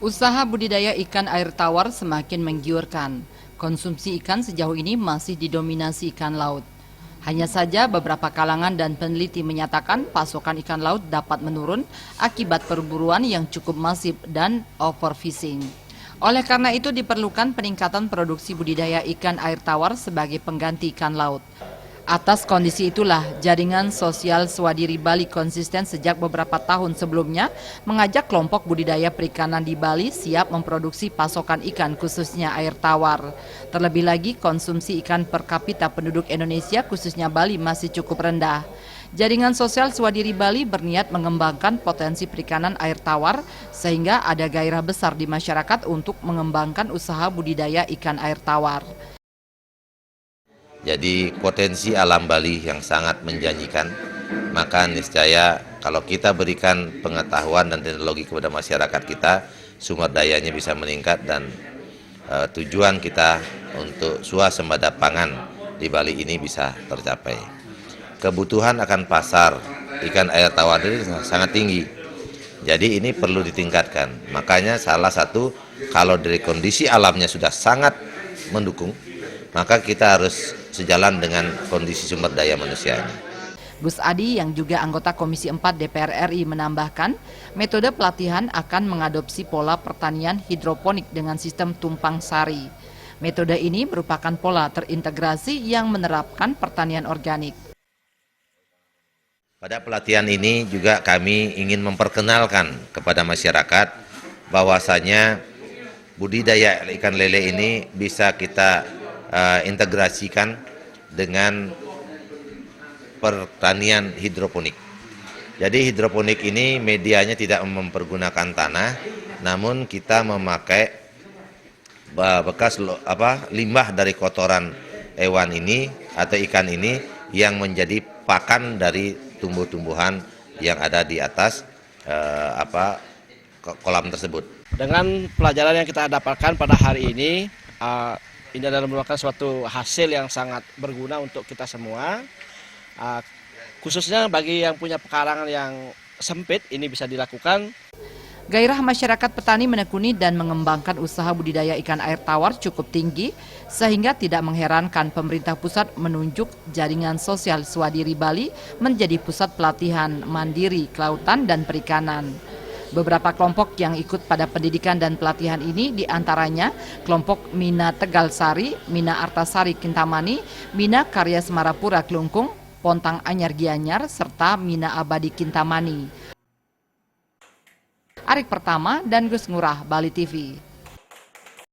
Usaha budidaya ikan air tawar semakin menggiurkan. Konsumsi ikan sejauh ini masih didominasi ikan laut. Hanya saja beberapa kalangan dan peneliti menyatakan pasokan ikan laut dapat menurun akibat perburuan yang cukup masif dan overfishing. Oleh karena itu diperlukan peningkatan produksi budidaya ikan air tawar sebagai pengganti ikan laut. Atas kondisi itulah, Jaringan Sosial Swadiri Bali konsisten sejak beberapa tahun sebelumnya mengajak kelompok budidaya perikanan di Bali siap memproduksi pasokan ikan khususnya air tawar. Terlebih lagi, konsumsi ikan per kapita penduduk Indonesia khususnya Bali masih cukup rendah. Jaringan Sosial Swadiri Bali berniat mengembangkan potensi perikanan air tawar sehingga ada gairah besar di masyarakat untuk mengembangkan usaha budidaya ikan air tawar. Jadi potensi alam Bali yang sangat menjanjikan, maka niscaya kalau kita berikan pengetahuan dan teknologi kepada masyarakat kita, sumber dayanya bisa meningkat dan tujuan kita untuk swasembada pangan di Bali ini bisa tercapai. Kebutuhan akan pasar ikan air tawar ini sangat tinggi, jadi ini perlu ditingkatkan. Makanya salah satu, kalau dari kondisi alamnya sudah sangat mendukung, maka kita harus sejalan dengan kondisi sumber daya manusianya. Gus Adi yang juga anggota Komisi 4 DPR RI menambahkan, metode pelatihan akan mengadopsi pola pertanian hidroponik dengan sistem tumpang sari. Metode ini merupakan pola terintegrasi yang menerapkan pertanian organik. Pada pelatihan ini juga kami ingin memperkenalkan kepada masyarakat bahwasanya budidaya ikan lele ini bisa kita integrasikan dengan pertanian hidroponik. Jadi hidroponik ini medianya tidak mempergunakan tanah, namun kita memakai bekas limbah dari kotoran hewan ini atau ikan ini yang menjadi pakan dari tumbuh-tumbuhan yang ada di atas kolam tersebut. Dengan pelajaran yang kita dapatkan pada hari ini adalah merupakan suatu hasil yang sangat berguna untuk kita semua, khususnya bagi yang punya pekarangan yang sempit ini bisa dilakukan. Gairah masyarakat petani menekuni dan mengembangkan usaha budidaya ikan air tawar cukup tinggi, sehingga tidak mengherankan pemerintah pusat menunjuk Jaringan Sosial Swadiri Bali menjadi pusat pelatihan mandiri kelautan dan perikanan. Beberapa kelompok yang ikut pada pendidikan dan pelatihan ini diantaranya kelompok Mina Tegal Sari, Mina Artasari Kintamani, Mina Karya Semarapura Klungkung, Pontang Anyar Gianyar, serta Mina Abadi Kintamani. Arik Pertama dan Gus Ngurah, Bali TV.